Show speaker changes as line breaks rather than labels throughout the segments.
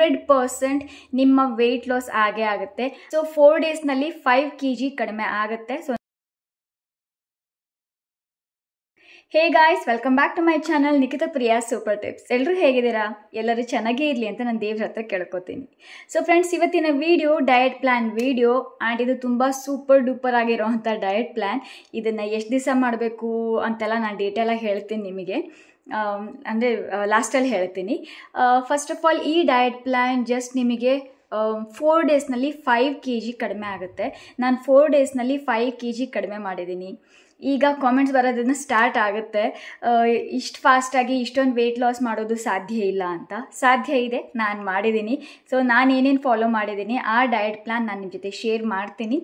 100% ನಿಮ್ಮ weight loss ಆಗೇ ಆಗುತ್ತೆ. ಸೊ 4 ಡೇಸ್ನಲ್ಲಿ 5 kg ಕಡಿಮೆ ಆಗುತ್ತೆ. So hey guys, welcome back to my channel Nikhita Priya super tips. ಎಲ್ಲರೂ ಹೇಗಿದ್ದೀರಾ? ಎಲ್ಲರೂ ಚೆನ್ನಾಗೇ ಇರಲಿ ಅಂತ ನಾನು ದೇವ್ರ ಹತ್ರ ಕೇಳ್ಕೊತೀನಿ. ಸೊ ಫ್ರೆಂಡ್ಸ್, ಇವತ್ತಿನ video diet plan video and ಇದು ತುಂಬ ಸೂಪರ್ ಡೂಪರ್ ಆಗಿರೋವಂಥ ಡಯಟ್ ಪ್ಲ್ಯಾನ್. ಇದನ್ನು ಎಷ್ಟು ದಿವಸ ಮಾಡಬೇಕು ಅಂತೆಲ್ಲ ನಾನು ಡೀಟೇಲಾಗಿ ಹೇಳ್ತೀನಿ ನಿಮಗೆ, ಅಂದರೆ ಲಾಸ್ಟಲ್ಲಿ ಹೇಳ್ತೀನಿ. ಫಸ್ಟ್ ಆಫ್ ಆಲ್, ಈ ಡಯಟ್ ಪ್ಲ್ಯಾನ್ ಜಸ್ಟ್ ನಿಮಗೆ 4 ಡೇಸ್ನಲ್ಲಿ 5 kg ಕಡಿಮೆ ಆಗುತ್ತೆ. ನಾನು 4 ಡೇಸ್ನಲ್ಲಿ 5 kg ಕಡಿಮೆ ಮಾಡಿದ್ದೀನಿ. ಈಗ ಕಾಮೆಂಟ್ಸ್ ಬರೋದನ್ನು ಸ್ಟಾರ್ಟ್ ಆಗುತ್ತೆ, ಇಷ್ಟು ಫಾಸ್ಟಾಗಿ ಇಷ್ಟೊಂದು ವೆಯ್ಟ್ ಲಾಸ್ ಮಾಡೋದು ಸಾಧ್ಯ ಇಲ್ಲ ಅಂತ. ಸಾಧ್ಯ ಇದೆ, ನಾನು ಮಾಡಿದ್ದೀನಿ. ಸೊ ನಾನು ಏನೇನು ಫಾಲೋ ಮಾಡಿದ್ದೀನಿ ಆ ಡಯಟ್ ಪ್ಲ್ಯಾನ್ ನಾನು ನಿಮ್ಮ ಜೊತೆ ಶೇರ್ ಮಾಡ್ತೀನಿ,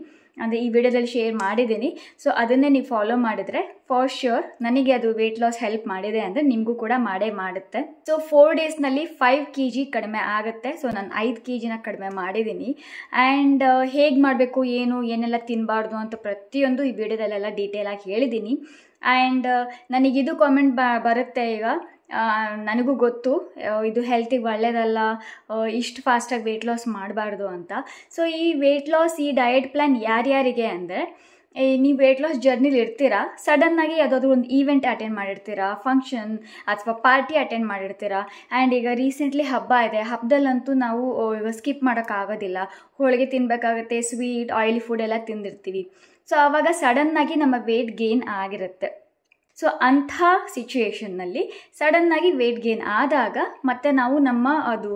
ಅಂದರೆ ಈ ವಿಡಿಯೋದಲ್ಲಿ ಶೇರ್ ಮಾಡಿದ್ದೀನಿ. ಸೊ ಅದನ್ನೇ ನೀವು ಫಾಲೋ ಮಾಡಿದರೆ ಫಾರ್ ಶ್ಯೂರ್ ನನಗೆ ಅದು ವೆಯ್ಟ್ ಲಾಸ್ ಹೆಲ್ಪ್ ಮಾಡಿದೆ ಅಂದರೆ ನಿಮಗೂ ಕೂಡ ಮಾಡೇ ಮಾಡುತ್ತೆ. ಸೊ 4 ಡೇಸ್ನಲ್ಲಿ 5 kg ಕಡಿಮೆ ಆಗುತ್ತೆ. ಸೊ ನಾನು 5 kgನ ಕಡಿಮೆ ಮಾಡಿದ್ದೀನಿ. ಆ್ಯಂಡ್ ಹೇಗೆ ಮಾಡಬೇಕು, ಏನೆಲ್ಲ ತಿನ್ನಬಾರ್ದು ಅಂತ ಪ್ರತಿಯೊಂದು ಈ ವಿಡಿಯೋದಲ್ಲೆಲ್ಲ ಡೀಟೇಲಾಗಿ ಹೇಳಿದ್ದೀನಿ. ಆ್ಯಂಡ್ ನನಗಿದು ಕಾಮೆಂಟ್ ಬರುತ್ತೆ ಈಗ, ನನಗೂ ಗೊತ್ತು ಇದು ಹೆಲ್ತಿಗೆ ಒಳ್ಳೆಯದಲ್ಲ, ಇಷ್ಟು ಫಾಸ್ಟಾಗಿ ವೆಯ್ಟ್ ಲಾಸ್ ಮಾಡಬಾರ್ದು ಅಂತ. ಸೊ ಈ ವೆಯ್ಟ್ ಲಾಸ್, ಈ ಡಯಟ್ ಪ್ಲ್ಯಾನ್ ಯಾರ್ಯಾರಿಗೆ ಅಂದರೆ, ನೀವು ವೆಯ್ಟ್ ಲಾಸ್ ಜರ್ನಿಲಿ ಇರ್ತೀರಾ, ಸಡನ್ನಾಗಿ ಯಾವುದಾದ್ರೂ ಒಂದು ಈವೆಂಟ್ ಅಟೆಂಡ್ ಮಾಡಿರ್ತೀರಾ, ಫಂಕ್ಷನ್ ಅಥವಾ ಪಾರ್ಟಿ ಅಟೆಂಡ್ ಮಾಡಿರ್ತೀರಾ. ಆ್ಯಂಡ್ ಈಗ ರೀಸೆಂಟ್ಲಿ ಹಬ್ಬ ಇದೆ, ಹಬ್ಬದಲ್ಲಂತೂ ನಾವು ಈಗ ಸ್ಕಿಪ್ ಮಾಡೋಕ್ಕಾಗೋದಿಲ್ಲ, ಹೋಳಿಗೆ ತಿನ್ನಬೇಕಾಗತ್ತೆ, ಸ್ವೀಟ್ ಆಯಿಲಿ ಫುಡ್ ಎಲ್ಲ ತಿಂದಿರ್ತೀವಿ. ಸೊ ಆವಾಗ ಸಡನ್ನಾಗಿ ನಮ್ಮ ವೆಯ್ಟ್ ಗೇನ್ ಆಗಿರುತ್ತೆ. ಸೊ ಅಂಥ ಸಿಚುಯೇಷನ್ನಲ್ಲಿ ಸಡನ್ನಾಗಿ ವೆಯ್ಟ್ ಗೇನ್ ಆದಾಗ ಮತ್ತೆ ನಾವು ನಮ್ಮ ಅದು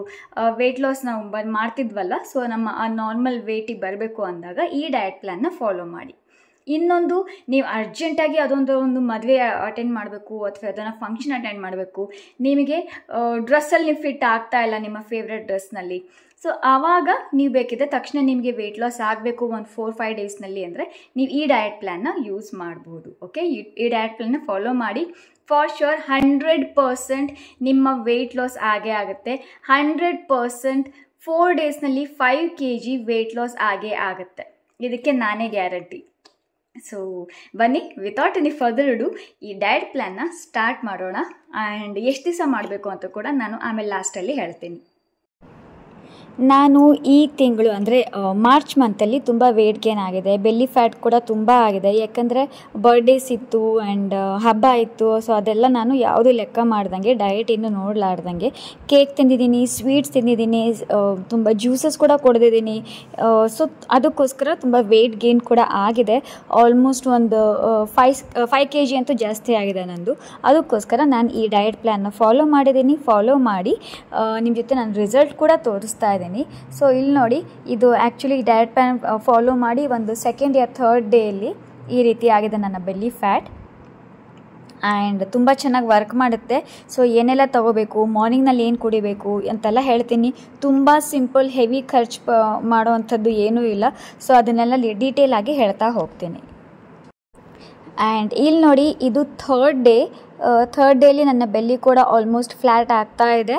ವೆಯ್ಟ್ ಲಾಸ್ ನಾವು ಮಾಡ್ತಿದ್ವಲ್ಲ, ಸೊ ನಮ್ಮ ಆ ನಾರ್ಮಲ್ ವೆಯ್ಟಿಗೆ ಬರಬೇಕು ಅಂದಾಗ ಈ ಡಯಟ್ ಪ್ಲ್ಯಾನ್ನ ಫಾಲೋ ಮಾಡಿ. ಇನ್ನೊಂದು, ನೀವು ಅರ್ಜೆಂಟಾಗಿ ಒಂದು ಮದುವೆ ಅಟೆಂಡ್ ಮಾಡಬೇಕು ಅಥವಾ ಅದನ್ನು ಫಂಕ್ಷನ್ ಅಟೆಂಡ್ ಮಾಡಬೇಕು, ನಿಮಗೆ ಡ್ರೆಸ್ಸಲ್ಲಿ ನೀವು ಫಿಟ್ ಆಗ್ತಾ ಇಲ್ಲ ನಿಮ್ಮ ಫೇವ್ರೆಟ್ ಡ್ರೆಸ್ನಲ್ಲಿ. ಸೊ ಆವಾಗ ನೀವು ಬೇಕಿದ್ದರೆ ತಕ್ಷಣ ನಿಮಗೆ ವೆಯ್ಟ್ ಲಾಸ್ ಆಗಬೇಕು ಒಂದು 4-5 ಡೇಸ್ನಲ್ಲಿ ಅಂದರೆ ನೀವು ಈ ಡಯಟ್ ಪ್ಲ್ಯಾನ್ನ ಯೂಸ್ ಮಾಡ್ಬೋದು. ಓಕೆ, ಈ ಡಯಟ್ ಪ್ಲ್ಯಾನ್ನ ಫಾಲೋ ಮಾಡಿ, ಫಾರ್ ಶ್ಯೂರ್ 100% ನಿಮ್ಮ ವೆಯ್ಟ್ ಲಾಸ್ ಆಗೇ ಆಗುತ್ತೆ. 100% 4 ಡೇಸ್ನಲ್ಲಿ 5 kg ವೆಯ್ಟ್ ಲಾಸ್ ಆಗೇ ಆಗುತ್ತೆ, ಇದಕ್ಕೆ ನಾನೇ ಗ್ಯಾರಂಟಿ. ಸೊ ಬನ್ನಿ, ವಿತೌಟ್ ಎನಿ ಫರ್ದರ್ ಡು ಈ ಡಯಟ್ ಪ್ಲ್ಯಾನ್ನ ಸ್ಟಾರ್ಟ್ ಮಾಡೋಣ. ಆ್ಯಂಡ್ ಎಷ್ಟು ದಿವಸ ಮಾಡಬೇಕು ಅಂತ ಕೂಡ ನಾನು ಆಮೇಲೆ ಲಾಸ್ಟಲ್ಲಿ ಹೇಳ್ತೀನಿ. ನಾನು ಈ ತಿಂಗಳು ಅಂದರೆ ಮಾರ್ಚ್ ಮಂತಲ್ಲಿ ತುಂಬ ವೇಟ್ ಗೇನ್ ಆಗಿದೆ, ಬೆಲ್ಲಿ ಫ್ಯಾಟ್ ಕೂಡ ತುಂಬ ಆಗಿದೆ. ಯಾಕಂದರೆ ಬರ್ಡೇಸ್ ಇತ್ತು ಆ್ಯಂಡ್ ಹಬ್ಬ ಇತ್ತು. ಸೊ ಅದೆಲ್ಲ ನಾನು ಯಾವುದೂ ಲೆಕ್ಕ ಮಾಡ್ದಂಗೆ, ಡಯಟ್ ಇನ್ನೂ ನೋಡಲಾರ್ದಂಗೆ ಕೇಕ್ ತಿಂದಿದ್ದೀನಿ, ಸ್ವೀಟ್ಸ್ ತಿಂದಿದ್ದೀನಿ, ತುಂಬ ಜ್ಯೂಸಸ್ ಕೂಡ ಕುಡಿದಿದ್ದೀನಿ. ಸೊ ಅದಕ್ಕೋಸ್ಕರ ತುಂಬ ವೆಯ್ಟ್ ಗೇನ್ ಕೂಡ ಆಗಿದೆ. ಆಲ್ಮೋಸ್ಟ್ ಒಂದು 5 kg ಅಂತೂ ಜಾಸ್ತಿ ಆಗಿದೆ ನಂದು. ಅದಕ್ಕೋಸ್ಕರ ನಾನು ಈ ಡಯಟ್ ಪ್ಲ್ಯಾನ್ನ ಫಾಲೋ ಮಾಡಿದ್ದೀನಿ. ಫಾಲೋ ಮಾಡಿ ನಿಮ್ಮ ಜೊತೆ ನಾನು ರಿಸಲ್ಟ್ ಕೂಡ ತೋರಿಸ್ತಾ ಇದ್ದೀನಿ. ಸೊ ಇಲ್ಲಿ ನೋಡಿ, ಇದು ಆ್ಯಕ್ಚುಲಿ ಡಯಟ್ ಪ್ಲ್ಯಾನ್ ಫಾಲೋ ಮಾಡಿ ಒಂದು 2nd or 3rd ಡೇಯಲ್ಲಿ ಈ ರೀತಿ ಆಗಿದೆ ನನ್ನ ಬೆಲ್ಲಿ ಫ್ಯಾಟ್. ಆ್ಯಂಡ್ ತುಂಬ ಚೆನ್ನಾಗಿ ವರ್ಕ್ ಮಾಡುತ್ತೆ. ಸೊ ಏನೆಲ್ಲ ತೊಗೋಬೇಕು, ಮಾರ್ನಿಂಗ್ನಲ್ಲಿ ಏನು ಕುಡಿಬೇಕು ಅಂತೆಲ್ಲ ಹೇಳ್ತೀನಿ. ತುಂಬ ಸಿಂಪಲ್, ಹೆವಿ ಖರ್ಚು ಮಾಡೋವಂಥದ್ದು ಏನೂ ಇಲ್ಲ. ಸೊ ಅದನ್ನೆಲ್ಲ ಡೀಟೇಲಾಗಿ ಹೇಳ್ತಾ ಹೋಗ್ತೀನಿ. ಆ್ಯಂಡ್ ಇಲ್ಲಿ ನೋಡಿ, ಇದು 3rd ಡೇ. 3rd ಡೇಲಿ ನನ್ನ ಬೆಲ್ಲಿ ಕೂಡ ಆಲ್ಮೋಸ್ಟ್ ಫ್ಲ್ಯಾಟ್ ಆಗ್ತಾ ಇದೆ.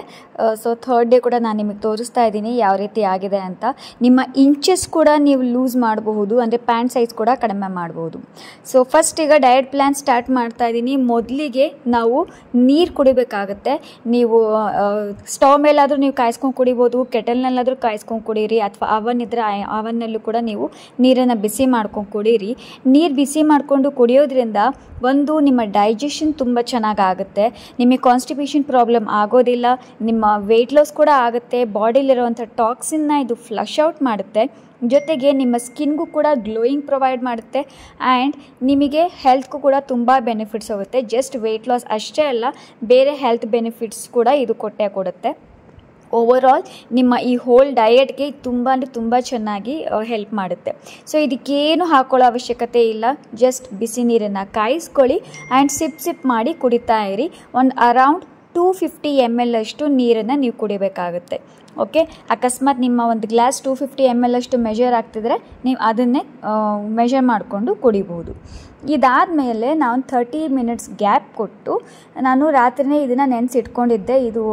ಸೊ 3rd ಡೇ ಕೂಡ ನಾನು ನಿಮಗೆ ತೋರಿಸ್ತಾ ಇದ್ದೀನಿ ಯಾವ ರೀತಿ ಆಗಿದೆ ಅಂತ. ನಿಮ್ಮ ಇಂಚಸ್ ಕೂಡ ನೀವು ಲೂಸ್ ಮಾಡಬಹುದು, ಅಂದರೆ ಪ್ಯಾಂಟ್ ಸೈಜ್ ಕೂಡ ಕಡಿಮೆ ಮಾಡ್ಬೋದು. ಸೊ ಫಸ್ಟ್ ಈಗ ಡಯಟ್ ಪ್ಲ್ಯಾನ್ ಸ್ಟಾರ್ಟ್ ಮಾಡ್ತಾ ಇದ್ದೀನಿ. ಮೊದಲಿಗೆ ನಾವು ನೀರು ಕುಡಿಬೇಕಾಗುತ್ತೆ. ನೀವು ಸ್ಟವ್ ಮೇಲಾದರೂ ನೀವು ಕಾಯಿಸ್ಕೊಂಡು ಕುಡಿಬೋದು, ಕೆಟಲ್ನಲ್ಲಾದರೂ ಕಾಯಿಸ್ಕೊಂಡು ಕುಡೀರಿ, ಅಥವಾ ಅವನ್ ಇದ್ದರೆ ಅವನ್ನಲ್ಲೂ ಕೂಡ ನೀವು ನೀರನ್ನು ಬಿಸಿ ಮಾಡ್ಕೊಂಡು ಕುಡೀರಿ. ನೀರು ಬಿಸಿ ಮಾಡಿಕೊಂಡು ಕುಡಿಯೋದ್ರಿಂದ ಒಂದು, ನಿಮ್ಮ ಡೈಜೆಷನ್ ತುಂಬ ಚೆನ್ನಾಗಾಗುತ್ತೆ, ನಿಮಗೆ ಕಾನ್ಸ್ಟಿಪೇಷನ್ ಪ್ರಾಬ್ಲಮ್ ಆಗೋದಿಲ್ಲ, ನಿಮ್ಮ ವೆಯ್ಟ್ ಲಾಸ್ ಕೂಡ ಆಗುತ್ತೆ, ಬಾಡಿಲಿರುವಂಥ ಟಾಕ್ಸಿನ್ನ ಇದು ಫ್ಲಶ್ ಔಟ್ ಮಾಡುತ್ತೆ, ಜೊತೆಗೆ ನಿಮ್ಮ ಸ್ಕಿನ್ಗೂ ಕೂಡ ಗ್ಲೋಯಿಂಗ್ ಪ್ರೊವೈಡ್ ಮಾಡುತ್ತೆ. ಆ್ಯಂಡ್ ನಿಮಗೆ ಹೆಲ್ತ್ಗೂ ಕೂಡ ತುಂಬ ಬೆನಿಫಿಟ್ಸ್ ಹೋಗುತ್ತೆ. ಜಸ್ಟ್ ವೆಯ್ಟ್ ಲಾಸ್ ಅಷ್ಟೇ ಅಲ್ಲ, ಬೇರೆ ಹೆಲ್ತ್ ಬೆನಿಫಿಟ್ಸ್ ಕೂಡ ಇದು ಕೊಡುತ್ತೆ. ಓವರಾಲ್ ನಿಮ್ಮ ಈ ಹೋಲ್ ಡಯಟ್ಗೆ ತುಂಬ ಚೆನ್ನಾಗಿ ಹೆಲ್ಪ್ ಮಾಡುತ್ತೆ. ಸೊ ಇದಕ್ಕೇನು ಹಾಕೊಳ್ಳೋ ಅವಶ್ಯಕತೆ ಇಲ್ಲ, ಜಸ್ಟ್ ಬಿಸಿ ನೀರನ್ನು ಕಾಯಿಸ್ಕೊಳ್ಳಿ ಆ್ಯಂಡ್ ಸಿಪ್ ಮಾಡಿ ಕುಡಿತಾ ಇರಿ. ಒಂದು ಅರೌಂಡ್ 250 ml ಅಷ್ಟು ನೀರನ್ನು ನೀವು ಕುಡಿಬೇಕಾಗುತ್ತೆ. ಓಕೆ, ಅಕಸ್ಮಾತ್ ನಿಮ್ಮ ಒಂದು ಗ್ಲಾಸ್ 250 ml ಅಷ್ಟು ಮೆಜರ್ ಆಗ್ತಿದ್ರೆ ನೀವು ಅದನ್ನೇ ಮೆಜರ್ ಮಾಡಿಕೊಂಡು ಕುಡಿಬೋದು. ಇದಾದಮೇಲೆ ನಾವು 30 ಮಿನಿಟ್ಸ್ ಗ್ಯಾಪ್ ಕೊಟ್ಟು, ನಾನು ರಾತ್ರಿನೇ ಇದನ್ನು ನೆನೆಸಿಟ್ಕೊಂಡಿದ್ದೆ. ಇದು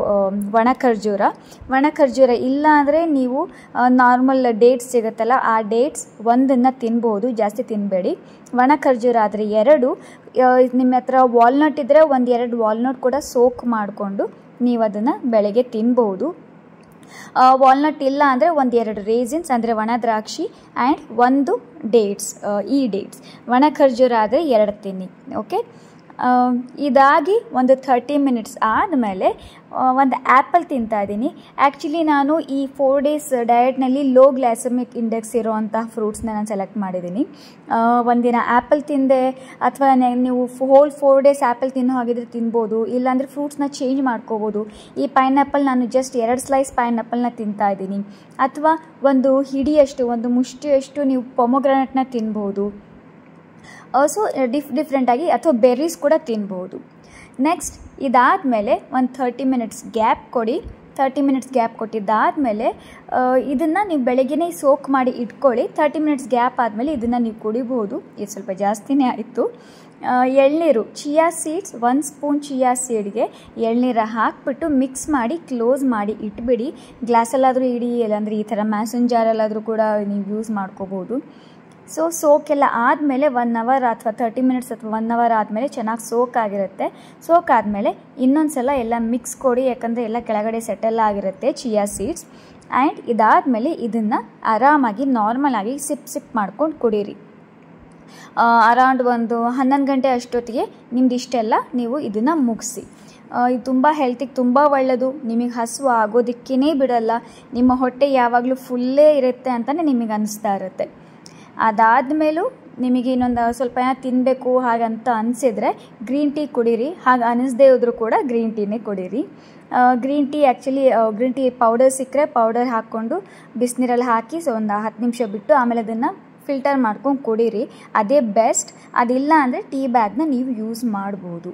ಒಣ ಖರ್ಜೂರ ಇಲ್ಲ ಅಂದರೆ ನೀವು ನಾರ್ಮಲ್ ಡೇಟ್ಸ್ ಸಿಗುತ್ತಲ್ಲ, ಆ ಡೇಟ್ಸ್ ಒಂದನ್ನು ತಿನ್ಬೋದು, ಜಾಸ್ತಿ ತಿನ್ನಬೇಡಿ. ಒಣ ಖರ್ಜೂರ ಆದರೆ 2, ನಿಮ್ಮ ಹತ್ರ ವಾಲ್ನಟ್ ಇದ್ದರೆ 1-2 ವಾಲ್ನಟ್ ಕೂಡ ಸೋಕ್ ಮಾಡಿಕೊಂಡು ನೀವು ಅದನ್ನು ಬೆಳಗ್ಗೆ ತಿನ್ಬೋದು. ವಾಲ್ನಟ್ ಇಲ್ಲ ಅಂದರೆ 1-2 ರೇಸಿನ್ಸ್ ಅಂದರೆ ಒಣ ದ್ರಾಕ್ಷಿ ಆ್ಯಂಡ್ 1 ಡೇಟ್ಸ್, ಈ ಡೇಟ್ಸ್. ಒಣ ಖರ್ಜೂರ ಆದರೆ 2 ತಿನ್ನಿ. ಓಕೆ, ಇದಾಗಿ ಒಂದು 30 ಮಿನಿಟ್ಸ್ ಆದಮೇಲೆ ಒಂದು ಆ್ಯಪಲ್ ತಿಂತಾ ಇದ್ದೀನಿ. ಆ್ಯಕ್ಚುಲಿ ನಾನು ಈ 4 ಡೇಸ್ ಡಯಟ್ನಲ್ಲಿ ಲೋ ಗ್ಲೈಸೆಮಿಕ್ ಇಂಡೆಕ್ಸ್ ಇರೋವಂಥ ಫ್ರೂಟ್ಸ್ನ ನಾನು ಸೆಲೆಕ್ಟ್ ಮಾಡಿದ್ದೀನಿ. ಒಂದಿನ ಆ್ಯಪಲ್ ತಿಂದೆ, ಅಥವಾ ನೀವು ಹೋಲ್ 4 ಡೇಸ್ ಆ್ಯಪಲ್ ತಿನ್ನೋ ಹಾಗಿದ್ರೆ ತಿನ್ಬೋದು, ಇಲ್ಲಾಂದರೆ ಫ್ರೂಟ್ಸ್ನ ಚೇಂಜ್ ಮಾಡ್ಕೋಬೋದು. ಈ ಪೈನಾಪಲ್ ನಾನು ಜಸ್ಟ್ 2 ಸ್ಲೈಸ್ ಪೈನಾಪಲ್ನ ತಿಂತಾ ಇದ್ದೀನಿ, ಅಥವಾ ಒಂದು ಹಿಡಿಯಷ್ಟು, ಒಂದು ಮುಷ್ಟಿಯಷ್ಟು ನೀವು ಪೊಮೊಗ್ರಾನೆಟ್ನ ತಿನ್ಬೋದು. ಸೊ ಡಿಫ್ರೆಂಟಾಗಿ, ಅಥವಾ ಬೆರ್ರೀಸ್ ಕೂಡ ತಿನ್ಬೋದು. ನೆಕ್ಸ್ಟ್ ಇದಾದಮೇಲೆ ಒಂದು 30 ಮಿನಿಟ್ಸ್ ಗ್ಯಾಪ್ ಕೊಡಿ. 30 ಮಿನಿಟ್ಸ್ ಗ್ಯಾಪ್ ಕೊಟ್ಟಿದ್ದಾದಮೇಲೆ ಇದನ್ನು ನೀವು ಬೆಳಗ್ಗೆನೇ ಸೋಕ್ ಮಾಡಿ ಇಟ್ಕೊಳ್ಳಿ. 30 ಮಿನಿಟ್ಸ್ ಗ್ಯಾಪ್ ಆದಮೇಲೆ ಇದನ್ನು ನೀವು ಕುಡಿಬೋದು. ಇದು ಸ್ವಲ್ಪ ಜಾಸ್ತಿನೇ ಆಯಿತು. ಎಳ್ನೀರು, ಚಿಯಾ ಸೀಡ್ಸ್, 1 ಸ್ಪೂನ್ ಚಿಯಾ ಸೀಡ್ಗೆ ಎಳ್ನೀರು ಹಾಕಿಬಿಟ್ಟು ಮಿಕ್ಸ್ ಮಾಡಿ ಕ್ಲೋಸ್ ಮಾಡಿ ಇಟ್ಬಿಡಿ. ಗ್ಲಾಸಲ್ಲಾದರೂ ಇಡಿ, ಇಲ್ಲಾಂದರೆ ಈ ಥರ ಮ್ಯಾಸನ್ ಜಾರಲ್ಲಾದರೂ ಕೂಡ ನೀವು ಯೂಸ್ ಮಾಡ್ಕೋಬೋದು. ಸೊ ಸೋಕೆಲ್ಲ ಆದಮೇಲೆ 1 ಅವರ್ ಅಥವಾ 30 ಮಿನಿಟ್ಸ್ ಅಥವಾ 1 ಅವರ್ ಆದಮೇಲೆ ಚೆನ್ನಾಗಿ ಸೋಕ್ ಆಗಿರುತ್ತೆ. ಸೋಕ್ ಆದಮೇಲೆ ಇನ್ನೊಂದು ಸಲ ಎಲ್ಲ ಮಿಕ್ಸ್ ಕೊಡಿ, ಯಾಕಂದರೆ ಎಲ್ಲ ಕೆಳಗಡೆ ಸೆಟಲ್ ಆಗಿರುತ್ತೆ ಚಿಯಾ ಸೀಡ್ಸ್. ಆ್ಯಂಡ್ ಇದಾದಮೇಲೆ ಇದನ್ನು ಆರಾಮಾಗಿ ನಾರ್ಮಲಾಗಿ ಸಿಪ್ ಮಾಡ್ಕೊಂಡು ಕುಡೀರಿ. ಅರೌಂಡ್ ಒಂದು 11 ಗಂಟೆ ಅಷ್ಟೊತ್ತಿಗೆ ನಿಮ್ದು ಇಷ್ಟೆಲ್ಲ ನೀವು ಇದನ್ನು ಮುಗಿಸಿ. ಇದು ತುಂಬ ಹೆಲ್ತಿಗೆ ತುಂಬ ಒಳ್ಳೆಯದು. ನಿಮಗೆ ಹಸಿವು ಆಗೋದಕ್ಕೇ ಬಿಡಲ್ಲ. ನಿಮ್ಮ ಹೊಟ್ಟೆ ಯಾವಾಗಲೂ ಫುಲ್ಲೇ ಇರುತ್ತೆ ಅಂತಲೇ ನಿಮಗೆ ಅನ್ನಿಸ್ತಾ ಇರುತ್ತೆ. ಅದಾದಮೇಲೂ ನಿಮಗೆ ಇನ್ನೊಂದು ಸ್ವಲ್ಪ ತಿನ್ನಬೇಕು ಹಾಗಂತ ಅನಿಸಿದರೆ ಗ್ರೀನ್ ಟೀ ಕುಡೀರಿ. ಹಾಗೆ ಅನ್ನಿಸ್ದೇ ಹೋದರೂ ಕೂಡ ಗ್ರೀನ್ ಟೀನೇ ಕುಡೀರಿ. Green tea actually green tea powder ಸಿಕ್ಕರೆ ಪೌಡರ್ ಹಾಕ್ಕೊಂಡು ಬಿಸಿನೀರಲ್ಲಿ ಹಾಕಿ ಒಂದು 10 ನಿಮಿಷ ಬಿಟ್ಟು ಆಮೇಲೆ ಅದನ್ನು ಫಿಲ್ಟರ್ ಮಾಡ್ಕೊಂಡು ಕುಡೀರಿ. ಅದೇ ಬೆಸ್ಟ್. ಅದಿಲ್ಲ ಅಂದರೆ ಟೀ ಬ್ಯಾಗ್ನ ನೀವು ಯೂಸ್ ಮಾಡ್ಬೋದು.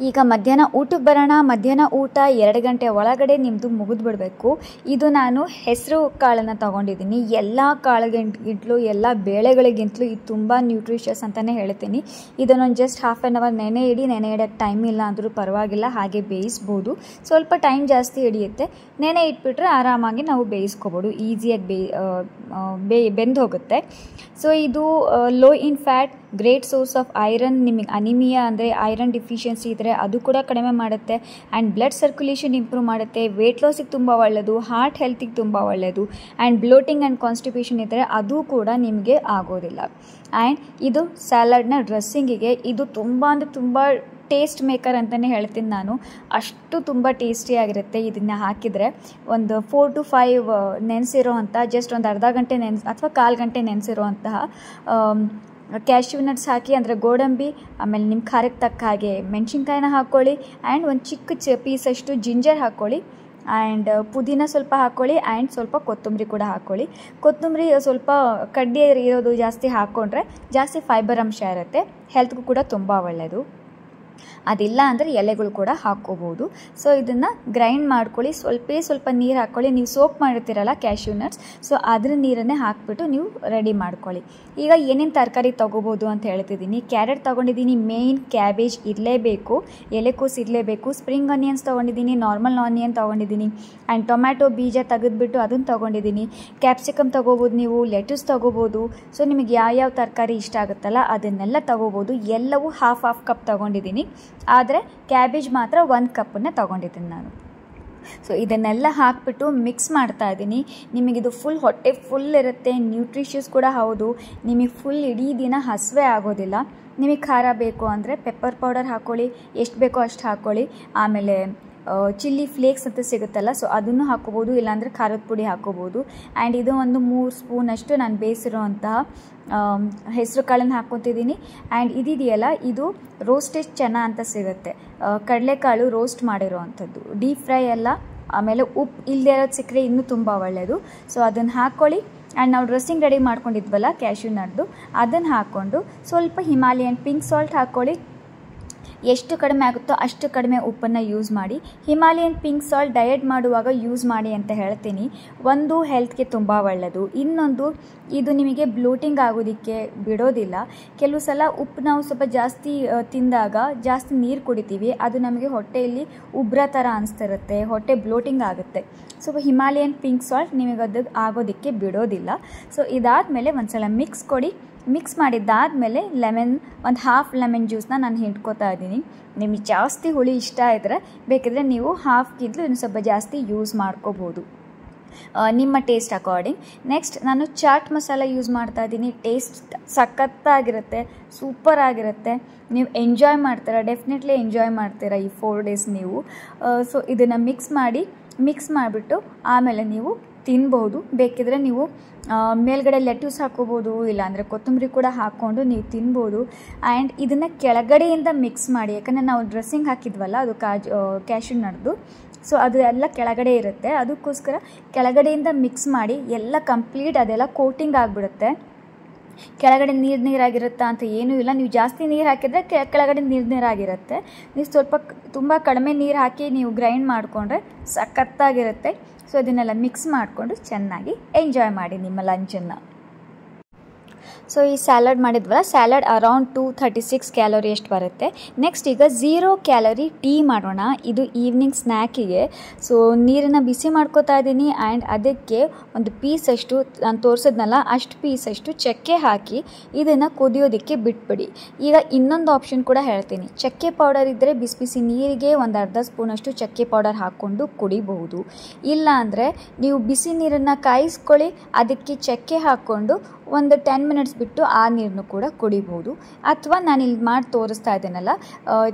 ಈಗ ಮಧ್ಯಾಹ್ನ ಊಟಕ್ಕೆ ಬರೋಣ. ಮಧ್ಯಾಹ್ನ ಊಟ 2 ಗಂಟೆ ಒಳಗಡೆ ನಿಮ್ಮದು ಮುಗಿದ್ಬಿಡಬೇಕು. ಇದು ನಾನು ಹೆಸರು ಕಾಳನ್ನು ತೊಗೊಂಡಿದ್ದೀನಿ. ಎಲ್ಲ ಕಾಳುಗಿಂತಲೂ ಎಲ್ಲ ಬೇಳೆಗಳಿಗಿಂತಲೂ ಇದು ತುಂಬ ನ್ಯೂಟ್ರಿಷಿಯಸ್ ಅಂತಲೇ ಹೇಳ್ತೀನಿ. ಇದನ್ನೊಂದು ಜಸ್ಟ್ ಹಾಫ್ ಆನ್ ಅವರ್ ನೆನೆ ಇಡೋಕ್ಕೆ ಟೈಮ್ ಇಲ್ಲ ಅಂದರೂ ಪರವಾಗಿಲ್ಲ, ಹಾಗೆ ಬೇಯಿಸ್ಬೋದು. ಸ್ವಲ್ಪ ಟೈಮ್ ಜಾಸ್ತಿ ಹಿಡಿಯುತ್ತೆ. ನೆನೆ ಇಟ್ಬಿಟ್ರೆ ಆರಾಮಾಗಿ ನಾವು ಬೇಯಿಸ್ಕೋಬೋದು, ಈಸಿಯಾಗಿ ಬೆಂದು ಹೋಗುತ್ತೆ. ಸೊ ಇದು low in fat, great source of iron. ನಿಮಗೆ ಅನಿಮಿಯಾ ಅಂದರೆ ಐರನ್ ಡಿಫಿಷಿಯನ್ಸಿ ಇದ್ದರೆ ಅದು ಕೂಡ ಕಡಿಮೆ ಮಾಡುತ್ತೆ. ಆ್ಯಂಡ್ ಬ್ಲಡ್ ಸರ್ಕ್ಯುಲೇಷನ್ ಇಂಪ್ರೂವ್ ಮಾಡುತ್ತೆ. ವೆಯ್ಟ್ ಲಾಸಿಗೆ ತುಂಬ ಒಳ್ಳೆಯದು, ಹಾರ್ಟ್ ಹೆಲ್ತಿಗೆ ತುಂಬ ಒಳ್ಳೆಯದು. ಆ್ಯಂಡ್ ಬ್ಲೋಟಿಂಗ್ ಆ್ಯಂಡ್ ಕಾನ್ಸ್ಟಿಪೇಷನ್ ಇದ್ದರೆ ಅದು ಕೂಡ ನಿಮಗೆ ಆಗೋದಿಲ್ಲ. ಆ್ಯಂಡ್ ಇದು ಸ್ಯಾಲಡ್ನ ಡ್ರೆಸ್ಸಿಂಗಿಗೆ ಇದು ತುಂಬ ಅಂದರೆ ತುಂಬ ಟೇಸ್ಟ್ ಮೇಕರ್ ಅಂತಲೇ ಹೇಳ್ತೀನಿ ನಾನು. ಅಷ್ಟು ತುಂಬ ಟೇಸ್ಟಿಯಾಗಿರುತ್ತೆ ಇದನ್ನು ಹಾಕಿದರೆ. ಒಂದು 4 to 5 ನೆನೆಸಿರೋ ಅಂಥ, ಜಸ್ಟ್ ಒಂದು ಅರ್ಧ ಗಂಟೆ ಅಥವಾ 1/4 ಗಂಟೆ ನೆನೆಸಿರೋ ಕ್ಯಾಶ್ಯೂ ನಟ್ಸ್ ಹಾಕಿ, ಅಂದರೆ ಗೋಡಂಬಿ, ಆಮೇಲೆ ನಿಮ್ಮ ಖಾರಕ್ಕೆ ತಕ್ಕ ಹಾಗೆ ಮೆಣಸಿನ್ಕಾಯಿನ ಹಾಕ್ಕೊಳ್ಳಿ. ಆ್ಯಂಡ್ ಒಂದು ಚಿಕ್ಕ ಪೀಸಷ್ಟು ಜಿಂಜರ್ ಹಾಕ್ಕೊಳ್ಳಿ. ಆ್ಯಂಡ್ ಪುದೀನ ಸ್ವಲ್ಪ ಹಾಕ್ಕೊಳ್ಳಿ. ಆ್ಯಂಡ್ ಸ್ವಲ್ಪ ಕೊತ್ತಂಬರಿ ಕೂಡ ಹಾಕ್ಕೊಳ್ಳಿ. ಕೊತ್ತಂಬರಿ ಸ್ವಲ್ಪ ಕಡ್ಡಿ ಇರೋದು ಜಾಸ್ತಿ ಹಾಕ್ಕೊಂಡ್ರೆ ಜಾಸ್ತಿ ಫೈಬರ್ ಅಂಶ ಇರುತ್ತೆ, ಹೆಲ್ತ್ಗೂ ಕೂಡ ತುಂಬ ಒಳ್ಳೆಯದು. ಅದಿಲ್ಲ ಅಂದರೆ ಎಲೆಗಳು ಕೂಡ ಹಾಕ್ಕೋಬೋದು. ಸೊ ಇದನ್ನು ಗ್ರೈಂಡ್ ಮಾಡ್ಕೊಳ್ಳಿ. ಸ್ವಲ್ಪ ನೀರು ಹಾಕ್ಕೊಳ್ಳಿ. ನೀವು ಸೋಕ್ ಮಾಡಿರ್ತೀರಲ್ಲ ಕ್ಯಾಶ್ಯೂ ನಟ್ಸ್, ಸೊ ಅದ್ರ ನೀರನ್ನೇ ಹಾಕ್ಬಿಟ್ಟು ನೀವು ರೆಡಿ ಮಾಡ್ಕೊಳ್ಳಿ. ಈಗ ಏನೇನು ತರಕಾರಿ ತೊಗೋಬೋದು ಅಂತ ಹೇಳ್ತಿದ್ದೀನಿ. ಕ್ಯಾರೆಟ್ ತೊಗೊಂಡಿದ್ದೀನಿ, ಮೇಯ್ನ್ ಕ್ಯಾಬೇಜ್ ಇರಲೇಬೇಕು, ಎಲೆಕೋಸು ಇರಲೇಬೇಕು. ಸ್ಪ್ರಿಂಗ್ ಆನಿಯನ್ಸ್ ತೊಗೊಂಡಿದ್ದೀನಿ, ನಾರ್ಮಲ್ ಆನಿಯನ್ ತೊಗೊಂಡಿದ್ದೀನಿ. ಆ್ಯಂಡ್ ಟೊಮ್ಯಾಟೊ ಬೀಜ ತೆಗೆದುಬಿಟ್ಟು ಅದನ್ನು ತೊಗೊಂಡಿದ್ದೀನಿ. ಕ್ಯಾಪ್ಸಿಕಮ್ ತೊಗೋಬೋದು, ನೀವು ಲೆಟಸ್ ತೊಗೋಬೋದು. ಸೊ ನಿಮಗೆ ಯಾವ ತರಕಾರಿ ಇಷ್ಟ ಆಗುತ್ತಲ್ಲ ಅದನ್ನೆಲ್ಲ ತೊಗೋಬೋದು. ಎಲ್ಲವೂ ಹಾಫ್ ಕಪ್ ತೊಗೊಂಡಿದ್ದೀನಿ. ಆದರೆ ಕ್ಯಾಬೇಜ್ ಮಾತ್ರ 1 ಕಪ್ಪನ್ನು ತೊಗೊಂಡಿದ್ದೀನಿ ನಾನು. ಸೊ ಇದನ್ನೆಲ್ಲ ಹಾಕಿಬಿಟ್ಟು ಮಿಕ್ಸ್ ಮಾಡ್ತಾ ಇದ್ದೀನಿ. ನಿಮಗಿದು ಹೊಟ್ಟೆ ಫುಲ್ ಇರುತ್ತೆ, ನ್ಯೂಟ್ರಿಷಿಯಸ್ ಕೂಡ ಹೌದು. ನಿಮಗೆ ಫುಲ್ ಇಡೀ ದಿನ ಹಸಿವೆ ಆಗೋದಿಲ್ಲ. ನಿಮಗೆ ಖಾರ ಬೇಕು ಅಂದರೆ ಪೆಪ್ಪರ್ ಪೌಡರ್ ಹಾಕ್ಕೊಳ್ಳಿ, ಎಷ್ಟು ಬೇಕೋ ಅಷ್ಟು ಹಾಕ್ಕೊಳ್ಳಿ. ಆಮೇಲೆ ಚಿಲ್ಲಿ ಫ್ಲೇಕ್ಸ್ ಅಂತ ಸಿಗುತ್ತಲ್ಲ, ಸೊ ಅದನ್ನು ಹಾಕ್ಕೋಬೋದು, ಇಲ್ಲಾಂದರೆ ಖಾರದ ಪುಡಿ ಹಾಕ್ಕೋಬೋದು. ಆ್ಯಂಡ್ ಇದು ಒಂದು 3 ಸ್ಪೂನಷ್ಟು ನಾನು ಬೇಯಿಸಿರೋಂತಹ ಹೆಸರು ಕಾಳನ್ನು ಹಾಕ್ಕೊತಿದ್ದೀನಿ. ಆ್ಯಂಡ್ ಇದಿದೆಯಲ್ಲ, ಇದು ರೋಸ್ಟೆಡ್ ಚೆನ್ನ ಅಂತ ಸಿಗುತ್ತೆ, ಕಡಲೆಕಾಳು ರೋಸ್ಟ್ ಮಾಡಿರೋ ಅಂಥದ್ದು, ಡೀಪ್ ಫ್ರೈ ಅಲ್ಲ. ಆಮೇಲೆ ಉಪ್ಪು ಇಲ್ಲದೆ ಇರೋದು ಸಿಕ್ಕರೆ ಇನ್ನೂ ತುಂಬ ಒಳ್ಳೆಯದು. ಸೊ ಅದನ್ನು ಹಾಕ್ಕೊಳ್ಳಿ. ಆ್ಯಂಡ್ ನಾವು ಡ್ರೆಸ್ಸಿಂಗ್ ರೆಡಿ ಮಾಡ್ಕೊಂಡಿದ್ವಲ್ಲ ಕ್ಯಾಶ್ಯೂ ನಟ್ದು, ಅದನ್ನು ಹಾಕ್ಕೊಂಡು ಸ್ವಲ್ಪ ಹಿಮಾಲಯನ್ ಪಿಂಕ್ ಸಾಲ್ಟ್ ಹಾಕ್ಕೊಳ್ಳಿ. ಎಷ್ಟು ಕಡಿಮೆ ಆಗುತ್ತೋ ಅಷ್ಟು ಕಡಿಮೆ ಉಪ್ಪನ್ನು ಯೂಸ್ ಮಾಡಿ. ಹಿಮಾಲಯನ್ ಪಿಂಕ್ ಸಾಲ್ಟ್ ಡಯಟ್ ಮಾಡುವಾಗ ಯೂಸ್ ಮಾಡಿ ಅಂತ ಹೇಳ್ತೀನಿ. ಒಂದು ಹೆಲ್ತ್ಗೆ ತುಂಬ ಒಳ್ಳೆಯದು, ಇನ್ನೊಂದು ಇದು ನಿಮಗೆ ಬ್ಲೋಟಿಂಗ್ ಆಗೋದಕ್ಕೆ ಬಿಡೋದಿಲ್ಲ. ಕೆಲವು ಸಲ ಉಪ್ಪು ನಾವು ಸ್ವಲ್ಪ ಜಾಸ್ತಿ ತಿಂದಾಗ ಜಾಸ್ತಿ ನೀರು ಕುಡಿತೀವಿ, ಅದು ನಮಗೆ ಹೊಟ್ಟೆಯಲ್ಲಿ ಉಬ್ರ ಥರ ಅನಿಸ್ತಿರುತ್ತೆ, ಹೊಟ್ಟೆ ಬ್ಲೋಟಿಂಗ್ ಆಗುತ್ತೆ. ಸೊ ಹಿಮಾಲಯನ್ ಪಿಂಕ್ ಸಾಲ್ಟ್ ನಿಮಗೆ ಅದು ಆಗೋದಕ್ಕೆ ಬಿಡೋದಿಲ್ಲ. ಸೊ ಇದಾದಮೇಲೆ ಒಂದು ಸಲ ಮಿಕ್ಸ್ ಕೊಡಿ. ಮಿಕ್ಸ್ ಮಾಡಿದ್ದಾದಮೇಲೆ ಒಂದು ಹಾಫ್ ಲೆಮನ್ ಜ್ಯೂಸನ್ನ ನಾನು ಹಿಂಡ್ಕೋತಾ ಇದ್ದೀನಿ. ನಿಮಗೆ ಜಾಸ್ತಿ ಹುಳಿ ಇಷ್ಟ ಇದ್ದರೆ ಬೇಕಿದ್ರೆ ನೀವು ಹಾಫ್ಗಿಂತಲೂ ಇನ್ನು ಸ್ವಲ್ಪ ಜಾಸ್ತಿ ಯೂಸ್ ಮಾಡ್ಕೋಬೋದು, ನಿಮ್ಮ ಟೇಸ್ಟ್ ಅಕಾರ್ಡಿಂಗ್. ನೆಕ್ಸ್ಟ್ ನಾನು ಚಾಟ್ ಮಸಾಲ ಯೂಸ್ ಮಾಡ್ತಾ ಇದ್ದೀನಿ. ಟೇಸ್ಟ್ ಸಖತ್ತಾಗಿರುತ್ತೆ, ಸೂಪರ್ ಆಗಿರುತ್ತೆ. ನೀವು ಎಂಜಾಯ್ ಮಾಡ್ತೀರಾ, ಡೆಫಿನೆಟ್ಲಿ ಎಂಜಾಯ್ ಮಾಡ್ತೀರಾ ಈ 4 days ನೀವು. ಸೊ ಇದನ್ನು ಮಿಕ್ಸ್ ಮಾಡಿಬಿಟ್ಟು ಆಮೇಲೆ ನೀವು ತಿನ್ಬೋದು. ಬೇಕಿದ್ರೆ ನೀವು ಮೇಲ್ಗಡೆ ಲೆಟ್ಯೂಸ್ ಹಾಕೋಬೋದು, ಇಲ್ಲಾಂದರೆ ಕೊತ್ತಂಬರಿ ಕೂಡ ಹಾಕ್ಕೊಂಡು ನೀವು ತಿನ್ಬೋದು. ಆ್ಯಂಡ್ ಇದನ್ನು ಕೆಳಗಡೆಯಿಂದ ಮಿಕ್ಸ್ ಮಾಡಿ, ಯಾಕಂದರೆ ನಾವು ಡ್ರೆಸ್ಸಿಂಗ್ ಹಾಕಿದ್ವಲ್ಲ ಅದು ಕ್ಯಾಶ್ಯೂ ನಟ್ದು, ಸೊ ಅದು ಎಲ್ಲ ಕೆಳಗಡೆ ಇರುತ್ತೆ. ಅದಕ್ಕೋಸ್ಕರ ಕೆಳಗಡೆಯಿಂದ ಮಿಕ್ಸ್ ಮಾಡಿ ಎಲ್ಲ ಕಂಪ್ಲೀಟ್ ಅದೆಲ್ಲ ಕೋಟಿಂಗ್ ಆಗಿಬಿಡುತ್ತೆ. ಕೆಳಗಡೆ ನೀರಾಗಿರುತ್ತಾ ಅಂತ ಏನೂ ಇಲ್ಲ. ನೀವು ಜಾಸ್ತಿ ನೀರು ಹಾಕಿದರೆ ಕೆಳಗಡೆ ನೀರಾಗಿರುತ್ತೆ. ನೀವು ತುಂಬ ಕಡಿಮೆ ನೀರು ಹಾಕಿ ನೀವು ಗ್ರೈಂಡ್ ಮಾಡಿಕೊಂಡ್ರೆ ಸಖತ್ತಾಗಿರುತ್ತೆ. ಸೊ ಇದನ್ನೆಲ್ಲ ಮಿಕ್ಸ್ ಮಾಡಿಕೊಂಡು ಚೆನ್ನಾಗಿ ಎಂಜಾಯ್ ಮಾಡಿ ನಿಮ್ಮ ಲಂಚನ್ನು. ಸೊ ಈ ಸ್ಯಾಲಡ್ ಮಾಡಿದ್ವಲ್ಲ, ಸ್ಯಾಲಡ್ ಅರೌಂಡ್ 236 ಕ್ಯಾಲೋರಿ ಅಷ್ಟು ಬರುತ್ತೆ. ನೆಕ್ಸ್ಟ್ ಈಗ 0 ಕ್ಯಾಲೋರಿ ಟೀ ಮಾಡೋಣ. ಇದು ಈವ್ನಿಂಗ್ ಸ್ನ್ಯಾಕಿಗೆ. ಸೊ ನೀರನ್ನು ಬಿಸಿ ಮಾಡ್ಕೋತಾ ಇದ್ದೀನಿ. ಆ್ಯಂಡ್ ಅದಕ್ಕೆ ಒಂದು ಪೀಸಷ್ಟು ನಾನು ತೋರಿಸಿದ್ನಲ್ಲ ಅಷ್ಟು ಪೀಸಷ್ಟು ಚಕ್ಕೆ ಹಾಕಿ ಇದನ್ನು ಕುದಿಯೋದಕ್ಕೆ ಬಿಟ್ಬಿಡಿ. ಈಗ ಇನ್ನೊಂದು ಆಪ್ಷನ್ ಕೂಡ ಹೇಳ್ತೀನಿ. ಚಕ್ಕೆ ಪೌಡರ್ ಇದ್ದರೆ ಬಿಸಿ ಬಿಸಿ ನೀರಿಗೆ ಒಂದು ಅರ್ಧ ಸ್ಪೂನಷ್ಟು ಚಕ್ಕೆ ಪೌಡರ್ ಹಾಕ್ಕೊಂಡು ಕುಡಿಬಹುದು. ಇಲ್ಲ ಅಂದರೆ ನೀವು ಬಿಸಿ ನೀರನ್ನು ಕಾಯಿಸ್ಕೊಳ್ಳಿ, ಅದಕ್ಕೆ ಚಕ್ಕೆ ಹಾಕ್ಕೊಂಡು ಒಂದು 10 ಮಿನಿಟ್ಸ್ ಬಿಟ್ಟು ಆ ನೀರನ್ನು ಕೂಡ ಕುಡಿಬೋದು. ಅಥವಾ ನಾನು ಇಲ್ಲಿ ಮಾಡಿ ತೋರಿಸ್ತಾ ಇದ್ದೇನಲ್ಲ,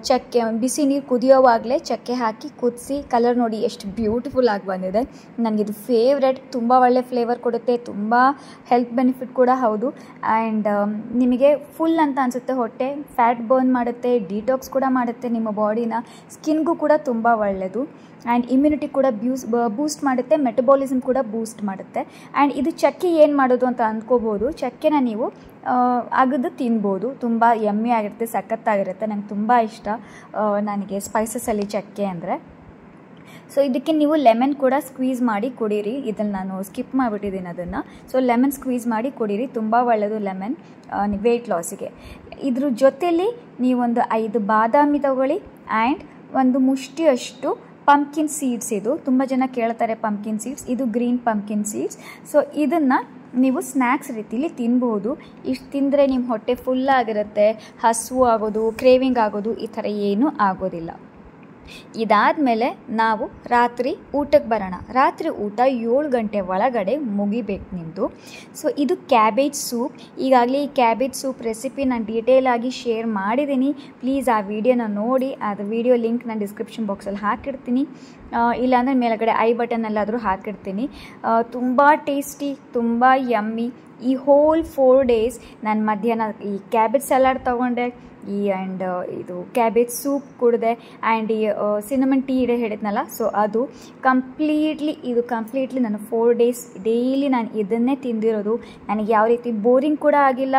ಚಕ್ಕೆ ಬಿಸಿ ನೀರು ಕುದಿಯೋವಾಗಲೇ ಚಕ್ಕೆ ಹಾಕಿ ಕುದಿಸಿ, ಕಲರ್ ನೋಡಿ ಎಷ್ಟು ಬ್ಯೂಟಿಫುಲ್ ಆಗಿ ಬಂದಿದೆ. ನನಗಿದು ಫೇವ್ರೆಟ್. ತುಂಬ ಒಳ್ಳೆ ಫ್ಲೇವರ್ ಕೊಡುತ್ತೆ, ತುಂಬ ಹೆಲ್ತ್ ಬೆನಿಫಿಟ್ ಕೂಡ ಹೌದು. ಆ್ಯಂಡ್ ನಿಮಗೆ ಫುಲ್ ಅಂತ ಅನಿಸುತ್ತೆ ಹೊಟ್ಟೆ, ಫ್ಯಾಟ್ ಬರ್ನ್ ಮಾಡುತ್ತೆ, ಡಿಟಾಕ್ಸ್ ಕೂಡ ಮಾಡುತ್ತೆ ನಿಮ್ಮ ಬಾಡಿನ, ಸ್ಕಿನ್ಗೂ ಕೂಡ ತುಂಬ ಒಳ್ಳೆಯದು. ಆ್ಯಂಡ್ ಇಮ್ಯುನಿಟಿ ಕೂಡ ಬೂಸ್ಟ್ ಮಾಡುತ್ತೆ, ಮೆಟಬಾಲಿಸಮ್ ಕೂಡ ಬೂಸ್ಟ್ ಮಾಡುತ್ತೆ. ಆ್ಯಂಡ್ ಇದು ಚಕ್ಕೆ ಏನು ಮಾಡೋದು ಅಂತ ಅಂದ್ಕೋಬೋದು. ಚಕ್ಕೆನ ನೀವು ಅಗದು ತಿನ್ಬೋದು, ತುಂಬ ಯಮ್ಮಿ ಆಗಿರುತ್ತೆ, ಸಖತ್ತಾಗಿರುತ್ತೆ. ನಂಗೆ ತುಂಬ ಇಷ್ಟ, ನನಗೆ ಸ್ಪೈಸಸಲ್ಲಿ ಚಕ್ಕೆ ಅಂದರೆ. ಸೊ ಇದಕ್ಕೆ ನೀವು ಲೆಮನ್ ಕೂಡ ಸ್ಕ್ವೀಸ್ ಮಾಡಿ ಕುಡೀರಿ. ಇದನ್ನು ನಾನು ಸ್ಕಿಪ್ ಮಾಡಿಬಿಟ್ಟಿದ್ದೀನಿ ಅದನ್ನು. ಸೊ ಲೆಮನ್ ಸ್ಕ್ವೀಸ್ ಮಾಡಿ ಕುಡೀರಿ, ತುಂಬ ಒಳ್ಳೆಯದು ಲೆಮನ್ ವೆಯ್ಟ್ ಲಾಸಿಗೆ. ಇದ್ರ ಜೊತೆಯಲ್ಲಿ ನೀವೊಂದು 5 ಬಾದಾಮಿ ತಗೊಳ್ಳಿ. ಆ್ಯಂಡ್ ಒಂದು ಮುಷ್ಟಿಯಷ್ಟು ಪಂಪ್ಕಿನ್ ಸೀಡ್ಸ್. ಇದು ತುಂಬ ಜನ ಕೇಳ್ತಾರೆ ಪಂಪ್ಕಿನ್ ಸೀಡ್ಸ್, ಇದು ಗ್ರೀನ್ ಪಂಪ್ಕಿನ್ ಸೀಡ್ಸ್. ಸೊ ಇದನ್ನು ನೀವು ಸ್ನ್ಯಾಕ್ಸ್ ರೀತಿಲಿ ತಿನ್ಬೋದು. ಇಷ್ಟು ತಿಂದರೆ ನಿಮ್ಮ ಹೊಟ್ಟೆ ಫುಲ್ ಆಗಿರುತ್ತೆ, ಹಸಿವು ಆಗೋದು, ಕ್ರೇವಿಂಗ್ ಆಗೋದು ಈ ಥರ ಏನೂ ಆಗೋದಿಲ್ಲ. ಇದಾದಮೇಲೆ ನಾವು ರಾತ್ರಿ ಊಟಕ್ಕೆ ಬರೋಣ. ರಾತ್ರಿ ಊಟ 7 ಗಂಟೆ ಒಳಗಡೆ ಮುಗಿಬೇಕು ನಿಮ್ಮದು. ಸೊ ಇದು ಕ್ಯಾಬೇಜ್ ಸೂಪ್. ಈಗಾಗಲೇ ಈ ಕ್ಯಾಬೇಜ್ ಸೂಪ್ ರೆಸಿಪಿ ನಾನು ಡೀಟೇಲಾಗಿ ಶೇರ್ ಮಾಡಿದ್ದೀನಿ. ಪ್ಲೀಸ್ ಆ ವಿಡಿಯೋನ ನೋಡಿ. ಅದು ವಿಡಿಯೋ ಲಿಂಕ್ ನಾನು ಡಿಸ್ಕ್ರಿಪ್ಷನ್ ಬಾಕ್ಸಲ್ಲಿ ಹಾಕಿರ್ತೀನಿ, ಇಲ್ಲಾಂದರೆ ಮೇಲ್ಗಡೆ ಐ ಬಟನ್ನಲ್ಲಾದರೂ ಹಾಕಿರ್ತೀನಿ. ತುಂಬ ಟೇಸ್ಟಿ, ತುಂಬ ಯಮ್ಮಿ. ಈ ಹೋಲ್ 4 days ನಾನು ಮಧ್ಯಾಹ್ನ ಈ ಕ್ಯಾಬೇಜ್ ಸಲಾಡ್ ತೊಗೊಂಡೆ, ಆ್ಯಂಡ್ ಇದು ಕ್ಯಾಬೇಜ್ ಸೂಪ್ ಕುಡಿದೆ, ಆ್ಯಂಡ್ ಈ ಸಿನಮನ್ ಟೀ ಹೇಳಿದ್ನಲ್ಲ, ಸೊ ಅದು ಕಂಪ್ಲೀಟ್ಲಿ ನಾನು 4 days ಡೈಲಿ ನಾನು ಇದನ್ನೇ ತಿಂದಿರೋದು. ನನಗೆ ಯಾವ ರೀತಿ ಬೋರಿಂಗ್ ಕೂಡ ಆಗಿಲ್ಲ,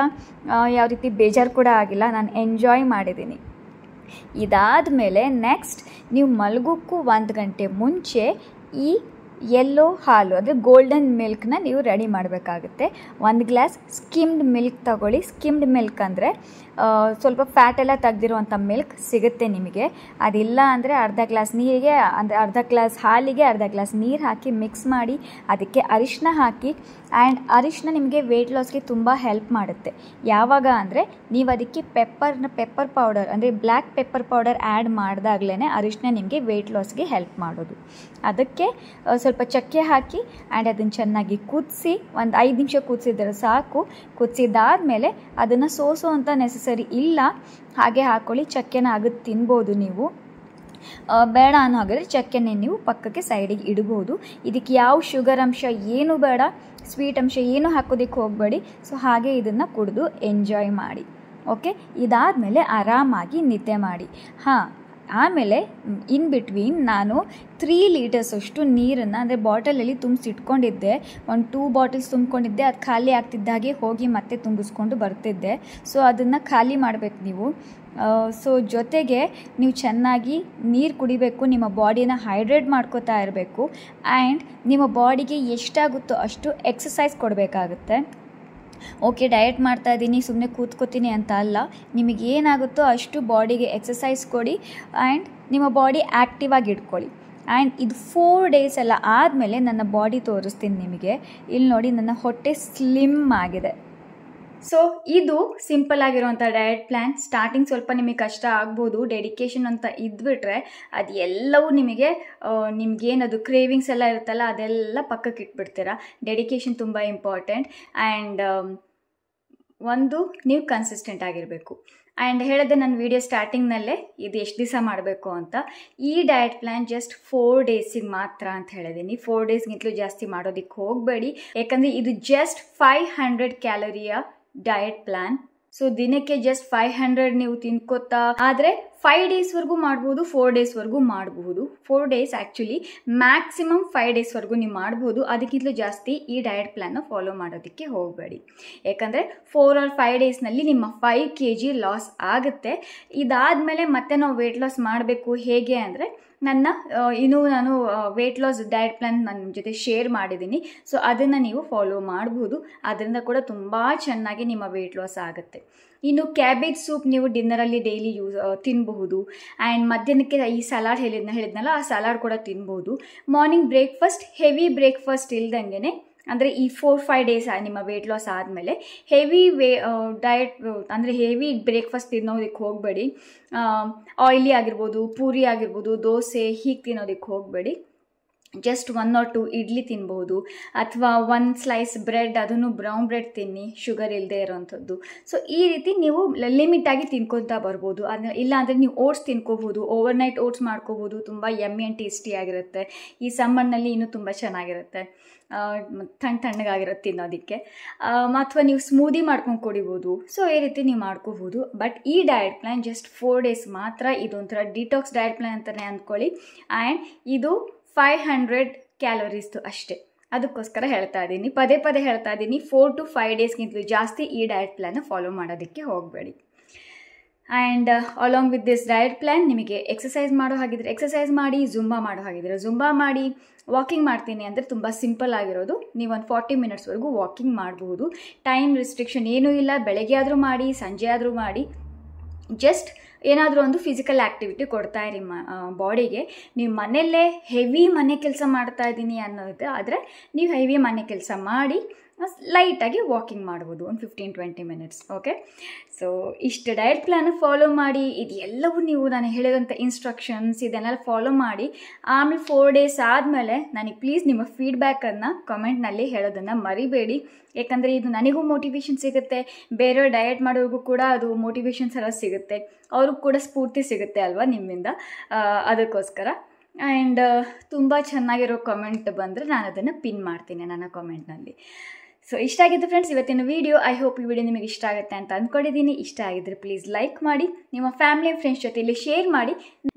ಯಾವ ರೀತಿ ಬೇಜಾರು ಕೂಡ ಆಗಿಲ್ಲ. ನಾನು ಎಂಜಾಯ್ ಮಾಡಿದ್ದೀನಿ. ಇದಾದಮೇಲೆ ನೆಕ್ಸ್ಟ್ ನೀವು ಮಲಗೋಕ್ಕೂ 1 ಗಂಟೆ ಮುಂಚೆ ಈ ಯೆಲ್ಲೋ ಹಾಲು ಅಂದರೆ ಗೋಲ್ಡನ್ ಮಿಲ್ಕ್ನ ನೀವು ರೆಡಿ ಮಾಡಬೇಕಾಗುತ್ತೆ. 1 ಗ್ಲಾಸ್ ಸ್ಕಿಮ್ಡ್ ಮಿಲ್ಕ್ ತಗೊಳ್ಳಿ. ಸ್ಕಿಮ್ಡ್ ಮಿಲ್ಕ್ ಅಂದರೆ ಸ್ವಲ್ಪ ಫ್ಯಾಟ್ ಎಲ್ಲ ತೆಗೆದಿರುವಂಥ ಮಿಲ್ಕ್ ಸಿಗುತ್ತೆ ನಿಮಗೆ. ಅದಿಲ್ಲ ಅಂದರೆ ಅರ್ಧ ಗ್ಲಾಸ್ ನೀರಿಗೆ, ಅಂದರೆ ಅರ್ಧ ಗ್ಲಾಸ್ ಹಾಲಿಗೆ ಅರ್ಧ ಗ್ಲಾಸ್ ನೀರು ಹಾಕಿ ಮಿಕ್ಸ್ ಮಾಡಿ ಅದಕ್ಕೆ ಅರಿಶಿನ ಹಾಕಿ. ಆ್ಯಂಡ್ ಅರಿಶಿನ ನಿಮಗೆ ವೆಯ್ಟ್ ಲಾಸ್ಗೆ ತುಂಬ ಹೆಲ್ಪ್ ಮಾಡುತ್ತೆ. ಯಾವಾಗ ಅಂದರೆ ನೀವು ಅದಕ್ಕೆ ಪೆಪ್ಪರ್ ಪೌಡರ್ ಅಂದರೆ ಬ್ಲ್ಯಾಕ್ ಪೆಪ್ಪರ್ ಪೌಡರ್ ಆ್ಯಡ್ ಮಾಡಿದಾಗಲೇ ಅರಿಶಿನ ನಿಮಗೆ ವೆಯ್ಟ್ ಲಾಸ್ಗೆ ಹೆಲ್ಪ್ ಮಾಡೋದು. ಅದಕ್ಕೆ ಸ್ವಲ್ಪ ಚಕ್ಕೆ ಹಾಕಿ ಆ್ಯಂಡ್ ಅದನ್ನು ಚೆನ್ನಾಗಿ ಕುದಿಸಿ, ಒಂದು 5 ನಿಮಿಷ ಕುದಿಸಿದ್ರೆ ಸಾಕು. ಕುದಿಸಿದಾದ್ಮೇಲೆ ಅದನ್ನು ಸೋಸೋ ಅಂತ ನೆಸಸರಿ ಇಲ್ಲ, ಹಾಗೆ ಹಾಕ್ಕೊಳ್ಳಿ. ಚಕ್ಕೆನ ಅಗದು ತಿನ್ಬೋದು ನೀವು. ಬೇಡ ಅನ್ನೋ ಹಾಗಾದರೆ ಚಕ್ಕೆನೇ ನೀವು ಪಕ್ಕಕ್ಕೆ ಸೈಡಿಗೆ ಇಡ್ಬೋದು. ಇದಕ್ಕೆ ಯಾವ ಶುಗರ್ ಅಂಶ ಏನೂ ಬೇಡ, ಸ್ವೀಟ್ ಅಂಶ ಏನೂ ಹಾಕೋದಕ್ಕೆ ಹೋಗಬೇಡಿ. ಸೊ ಹಾಗೆ ಇದನ್ನು ಕುಡಿದು ಎಂಜಾಯ್ ಮಾಡಿ. ಓಕೆ, ಇದಾದಮೇಲೆ ಆರಾಮಾಗಿ ನಿದ್ದೆ ಮಾಡಿ. ಆಮೇಲೆ ಇನ್ ಬಿಟ್ವೀನ್ ನಾನು 3 ಲೀಟರ್ಸ್ ಅಷ್ಟು ನೀರನ್ನು ಅಂದರೆ ಬಾಟಲಲ್ಲಿ ತುಂಬಿಸಿಟ್ಕೊಂಡಿದ್ದೆ. ಒಂದು 2 ಬಾಟಲ್ಸ್ ತುಂಬಿಕೊಂಡಿದ್ದೆ. ಅದು ಖಾಲಿ ಆಗ್ತಿದ್ದಾಗೆ ಹೋಗಿ ಮತ್ತೆ ತುಂಬಿಸ್ಕೊಂಡು ಬರ್ತಿದ್ದೆ. ಸೊ ಅದನ್ನು ಖಾಲಿ ಮಾಡಬೇಕು ನೀವು. ಸೊ ಜೊತೆಗೆ ನೀವು ಚೆನ್ನಾಗಿ ನೀರು ಕುಡಿಬೇಕು, ನಿಮ್ಮ ಬಾಡಿನ ಹೈಡ್ರೇಟ್ ಮಾಡ್ಕೋತಾ ಇರಬೇಕು. ಆ್ಯಂಡ್ ನಿಮ್ಮ ಬಾಡಿಗೆ ಎಷ್ಟಾಗುತ್ತೋ ಅಷ್ಟು ಎಕ್ಸಸೈಸ್ ಕೊಡಬೇಕಾಗುತ್ತೆ. ಓಕೆ, ಡಯಟ್ ಮಾಡ್ತಾ ಇದ್ದೀನಿ, ಸುಮ್ಮನೆ ಕೂತ್ಕೋತೀನಿ ಅಂತ ಅಲ್ಲ. ನಿಮಗೆ ಏನಾಗುತ್ತೋ ಅಷ್ಟು ಬಾಡಿಗೆ ಎಕ್ಸಸೈಸ್ ಕೊಡಿ ಆ್ಯಂಡ್ ನಿಮ್ಮ ಬಾಡಿ ಆ್ಯಕ್ಟಿವ್ ಆಗಿ ಇಟ್ಕೊಳ್ಳಿ. ಆ್ಯಂಡ್ ಇದು 4 days ಎಲ್ಲ ಆದಮೇಲೆ ನನ್ನ ಬಾಡಿ ತೋರಿಸ್ತೀನಿ ನಿಮಗೆ. ಇಲ್ಲಿ ನೋಡಿ, ನನ್ನ ಹೊಟ್ಟೆ ಸ್ಲಿಮ್ ಆಗಿದೆ. ಸೊ ಇದು ಸಿಂಪಲ್ ಆಗಿರುವಂಥ ಡಯಟ್ ಪ್ಲ್ಯಾನ್. ಸ್ಟಾರ್ಟಿಂಗ್ ಸ್ವಲ್ಪ ನಿಮಗೆ ಕಷ್ಟ ಆಗ್ಬೋದು, ಡೆಡಿಕೇಶನ್ ಅಂತ ಇದ್ಬಿಟ್ರೆ ಅದು ಎಲ್ಲವೂ ನಿಮಗೇನದು ಕ್ರೇವಿಂಗ್ಸ್ ಎಲ್ಲ ಇರುತ್ತಲ್ಲ ಅದೆಲ್ಲ ಪಕ್ಕಕ್ಕೆ ಇಟ್ಬಿಡ್ತೀರಾ. ಡೆಡಿಕೇಶನ್ ತುಂಬ ಇಂಪಾರ್ಟೆಂಟ್. ಆ್ಯಂಡ್ ಒಂದು ನೀವು ಕನ್ಸಿಸ್ಟೆಂಟ್ ಆಗಿರಬೇಕು. ಆ್ಯಂಡ್ ಹೇಳಿದೆ ನನ್ನ ವಿಡಿಯೋ ಸ್ಟಾರ್ಟಿಂಗ್ನಲ್ಲೇ ಇದು ಎಷ್ಟು ದಿವಸ ಮಾಡಬೇಕು ಅಂತ. ಈ ಡಯಟ್ ಪ್ಲ್ಯಾನ್ ಜಸ್ಟ್ 4 ಡೇಸಿಗೆ ಮಾತ್ರ ಅಂತ ಹೇಳಿದ್ದೀನಿ. 4 ಡೇಸ್ಗಿಂತಲೂ ಜಾಸ್ತಿ ಮಾಡೋದಕ್ಕೆ ಹೋಗಬೇಡಿ, ಯಾಕಂದರೆ ಇದು ಜಸ್ಟ್ 500 ಕ್ಯಾಲೋರಿಯ ಡಯಟ್ ಪ್ಲ್ಯಾನ್. ಸೊ ದಿನಕ್ಕೆ ಜಸ್ಟ್ 500 ನೀವು ತಿನ್ಕೋತಾ ಆದರೆ 5 ಡೇಸ್ವರೆಗೂ ಮಾಡ್ಬೋದು, 4 ಡೇಸ್ವರೆಗೂ ಮಾಡಬಹುದು. 4 ಡೇಸ್ ಆ್ಯಕ್ಚುಲಿ ಮ್ಯಾಕ್ಸಿಮಮ್ 5 ಡೇಸ್ವರೆಗೂ ನೀವು ಮಾಡ್ಬೋದು. ಅದಕ್ಕಿಂತಲೂ ಜಾಸ್ತಿ ಈ ಡಯಟ್ ಪ್ಲ್ಯಾನ್ನ ಫಾಲೋ ಮಾಡೋದಕ್ಕೆ ಹೋಗಬೇಡಿ, ಯಾಕಂದರೆ 4 or 5 ಡೇಸ್ನಲ್ಲಿ ನಿಮ್ಮ 5 kg ಲಾಸ್ ಆಗುತ್ತೆ. ಇದಾದಮೇಲೆ ಮತ್ತೆ ನಾವು ವೆಯ್ಟ್ ಲಾಸ್ ಮಾಡಬೇಕು. ಹೇಗೆ ಅಂದರೆ ನಾನು ವೆಯ್ಟ್ ಲಾಸ್ ಡಯಟ್ ಪ್ಲ್ಯಾನ್ ನನ್ನ ಜೊತೆ ಶೇರ್ ಮಾಡಿದ್ದೀನಿ. ಸೊ ಅದನ್ನು ನೀವು ಫಾಲೋ ಮಾಡ್ಬೋದು. ಅದರಿಂದ ಕೂಡ ತುಂಬ ಚೆನ್ನಾಗಿ ನಿಮ್ಮ ವೆಯ್ಟ್ ಲಾಸ್ ಆಗುತ್ತೆ. ಇನ್ನು ಕ್ಯಾಬೇಜ್ ಸೂಪ್ ನೀವು ಡಿನ್ನರಲ್ಲಿ ಡೈಲಿ ತಿನ್ನಬಹುದು. ಆ್ಯಂಡ್ ಮಧ್ಯಾಹ್ನಕ್ಕೆ ಈ ಸಲಾಡ್ ಹೇಳಿದ್ನಲ್ಲ ಆ ಸಲಾಡ್ ಕೂಡ ತಿನ್ಬೋದು. ಮಾರ್ನಿಂಗ್ ಬ್ರೇಕ್ಫಾಸ್ಟ್ ಹೆವಿ ಬ್ರೇಕ್ಫಾಸ್ಟ್ ಇಲ್ದಂಗೆ, ಅಂದರೆ ಈ 4-5 ಡೇಸ್ ನಿಮ್ಮ ವೆಯ್ಟ್ ಲಾಸ್ ಆದಮೇಲೆ ಹೆವಿ ಡಯಟ್ ಅಂದರೆ ಹೆವಿ ಬ್ರೇಕ್ಫಾಸ್ಟ್ ತಿನ್ನೋದಕ್ಕೆ ಹೋಗಬೇಡಿ. ಆಯಿಲಿ ಆಗಿರ್ಬೋದು, ಪೂರಿ ಆಗಿರ್ಬೋದು, ದೋಸೆ ಹೀಗೆ ತಿನ್ನೋದಕ್ಕೆ ಹೋಗಬೇಡಿ. ಜಸ್ಟ್ 1 or 2 ಇಡ್ಲಿ ತಿನ್ಬೋದು, ಅಥವಾ 1 ಸ್ಲೈಸ್ ಬ್ರೆಡ್, ಅದನ್ನು ಬ್ರೌನ್ ಬ್ರೆಡ್ ತಿನ್ನಿ, ಶುಗರ್ ಇಲ್ಲದೆ ಇರೋವಂಥದ್ದು. ಸೊ ಈ ರೀತಿ ನೀವು ಲಿಮಿಟಾಗಿ ತಿನ್ಕೊತಾ ಬರ್ಬೋದು. ಇಲ್ಲ ಅಂದರೆ ನೀವು ಓಟ್ಸ್ ತಿನ್ಕೋಬೋದು, ಓವರ್ನೈಟ್ ಓಟ್ಸ್ ಮಾಡ್ಕೋಬೋದು. ತುಂಬ ಯಮ್ಮಿ ಆ್ಯಂಡ್ ಟೇಸ್ಟಿ ಆಗಿರುತ್ತೆ. ಈ ಸಮ್ಮರ್ನಲ್ಲಿ ಇನ್ನೂ ತುಂಬ ಚೆನ್ನಾಗಿರುತ್ತೆ, ತಣ್ಣಗಾಗಿರುತ್ತೆ ತಿನ್ನೋದಕ್ಕೆ. ಅಥವಾ ನೀವು ಸ್ಮೂದಿ ಮಾಡ್ಕೊಂಡು ಕುಡಿಬೋದು. ಸೊ ಈ ರೀತಿ ನೀವು ಮಾಡ್ಕೋಬೋದು. ಬಟ್ ಈ ಡಯಟ್ ಪ್ಲ್ಯಾನ್ ಜಸ್ಟ್ 4 ಡೇಸ್ ಮಾತ್ರ. ಇದೊಂಥರ ಡಿಟಾಕ್ಸ್ ಡಯಟ್ ಪ್ಲ್ಯಾನ್ ಅಂತಲೇ ಅಂದ್ಕೊಳ್ಳಿ. ಆ್ಯಂಡ್ ಇದು 500 ಕ್ಯಾಲೋರೀಸ್ದು ಅಷ್ಟೇ. ಅದಕ್ಕೋಸ್ಕರ ಹೇಳ್ತಾ ಇದ್ದೀನಿ, ಪದೇ ಹೇಳ್ತಾ ಇದ್ದೀನಿ, 4 to 5 ಡೇಸ್ಗಿಂತಲೂ ಜಾಸ್ತಿ ಈ ಡಯಟ್ ಪ್ಲ್ಯಾನ್ನ ಫಾಲೋ ಮಾಡೋದಕ್ಕೆ ಹೋಗಬೇಡಿ. And along with this diet plan ನಿಮಗೆ ಎಕ್ಸಸೈಸ್ ಮಾಡೋ ಹಾಗಿದ್ರೆ ಎಕ್ಸಸೈಸ್ ಮಾಡಿ, ಜುಂಬಾ ಮಾಡೋ ಹಾಗಿದ್ರೆ ಜುಂಬಾ ಮಾಡಿ, ವಾಕಿಂಗ್ ಮಾಡ್ತೀನಿ ಅಂದರೆ ತುಂಬ ಸಿಂಪಲ್ ಆಗಿರೋದು. ನೀವು ಒಂದು 40 ಮಿನಿಟ್ಸ್ವರೆಗೂ ವಾಕಿಂಗ್ ಮಾಡಬಹುದು. ಟೈಮ್ ರಿಸ್ಟ್ರಿಕ್ಷನ್ ಏನೂ ಇಲ್ಲ. ಬೆಳಗ್ಗೆ ಆದರೂ ಮಾಡಿ, ಸಂಜೆ ಆದರೂ ಮಾಡಿ. ಜಸ್ಟ್ ಏನಾದರೂ ಒಂದು ಫಿಸಿಕಲ್ ಆ್ಯಕ್ಟಿವಿಟಿ ಕೊಡ್ತಾ ಇರಿ ಬಾಡಿಗೆ. ನೀವು ಮನೆಯಲ್ಲೇ ಹೆವಿ ಮನೆ ಕೆಲಸ ಮಾಡ್ತಾ ಇದ್ದೀನಿ ಅನ್ನೋದು ಆದರೆ ನೀವು ಹೆವಿ ಮನೆ ಕೆಲಸ ಮಾಡಿ ಲೈಟಾಗಿ ವಾಕಿಂಗ್ ಮಾಡ್ಬೋದು, ಒಂದು 15-20 ಮಿನಿಟ್ಸ್. ಓಕೆ, ಸೊ ಇಷ್ಟು ಡಯಟ್ ಪ್ಲ್ಯಾನ್ ಫಾಲೋ ಮಾಡಿ. ಇದು ಎಲ್ಲವೂ ನೀವು ನಾನು ಹೇಳಿರೋಂಥ ಇನ್ಸ್ಟ್ರಕ್ಷನ್ಸ್ ಇದನ್ನೆಲ್ಲ ಫಾಲೋ ಮಾಡಿ. ಆಮೇಲೆ 4 ಡೇಸ್ ಆದಮೇಲೆ ನನಗೆ ಪ್ಲೀಸ್ ನಿಮ್ಮ ಫೀಡ್ಬ್ಯಾಕನ್ನು ಕಮೆಂಟ್ನಲ್ಲಿ ಹೇಳೋದನ್ನು ಮರಿಬೇಡಿ. ಯಾಕಂದರೆ ಇದು ನನಗೂ ಮೋಟಿವೇಶನ್ ಸಿಗುತ್ತೆ, ಬೇರೆ ಡಯಟ್ ಮಾಡೋರಿಗೂ ಕೂಡ ಅದು ಮೋಟಿವೇಶನ್ಸ್ ಎಲ್ಲ ಸಿಗುತ್ತೆ, ಅವ್ರಿಗೂ ಕೂಡ ಸ್ಫೂರ್ತಿ ಸಿಗುತ್ತೆ ಅಲ್ವಾ ನಿಮ್ಮಿಂದ. ಅದಕ್ಕೋಸ್ಕರ. ಆ್ಯಂಡ್ ತುಂಬ ಚೆನ್ನಾಗಿರೋ ಕಮೆಂಟ್ ಬಂದರೆ ನಾನು ಅದನ್ನು ಪಿನ್ ಮಾಡ್ತೀನಿ ನನ್ನ ಕಾಮೆಂಟ್ನಲ್ಲಿ. ಸೊ ಇಷ್ಟ ಆಗಿದ್ದು ಫ್ರೆಂಡ್ಸ್ ಇವತ್ತಿನ ವೀಡಿಯೋ. ಐ ಹೋಪ್ ಈ ವಿಡಿಯೋ ನಿಮಗೆ ಇಷ್ಟ ಆಗುತ್ತೆ ಅಂತ ಅಂದ್ಕೊಂಡಿದ್ದೀನಿ. ಇಷ್ಟ ಆಗಿದ್ದರೆ ಪ್ಲೀಸ್ ಲೈಕ್ ಮಾಡಿ, ನಿಮ್ಮ ಫ್ಯಾಮಿಲಿ ಫ್ರೆಂಡ್ಸ್ ಜೊತೆಯಲ್ಲಿ ಶೇರ್ ಮಾಡಿ.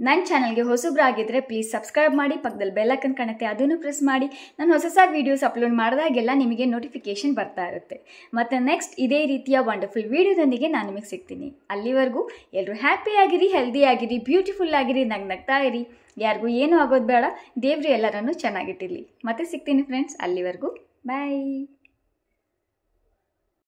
ನನ್ನ ಚಾನಲ್ಗೆ ಹೊಸಬ್ರಾಗಿದ್ದರೆ ಪ್ಲೀಸ್ ಸಬ್ಸ್ಕ್ರೈಬ್ ಮಾಡಿ, ಪಕ್ಕದಲ್ಲಿ ಬೆಲ್ ಐಕಾನ್ ಕಾಣುತ್ತೆ ಅದನ್ನು ಪ್ರೆಸ್ ಮಾಡಿ. ನಾನು ಹೊಸ ವೀಡಿಯೋಸ್ ಅಪ್ಲೋಡ್ ಮಾಡಿದಾಗೆಲ್ಲ ನಿಮಗೆ ನೋಟಿಫಿಕೇಷನ್ ಬರ್ತಾ ಇರುತ್ತೆ. ಮತ್ತು ನೆಕ್ಸ್ಟ್ ಇದೇ ರೀತಿಯ ವಂಡರ್ಫುಲ್ ವೀಡಿಯೋದೊಂದಿಗೆ ನಾನು ನಿಮಗೆ ಸಿಗ್ತೀನಿ. ಅಲ್ಲಿವರೆಗೂ ಎಲ್ಲರೂ ಹ್ಯಾಪಿ ಆಗಿರಿ, ಹೆಲ್ದಿ ಆಗಿರಿ, ಬ್ಯೂಟಿಫುಲ್ ಆಗಿರಿ, ನಗ್ನಗ್ತಾ ಇರಿ. ಯಾರಿಗೂ ಏನೂ ಆಗೋದು ಬೇಡ. ದೇವ್ರು ಎಲ್ಲರನ್ನೂ ಚೆನ್ನಾಗಿಟ್ಟಿರಲಿ. ಮತ್ತೆ ಸಿಗ್ತೀನಿ ಫ್ರೆಂಡ್ಸ್. ಅಲ್ಲಿವರೆಗೂ ಬಾಯ್.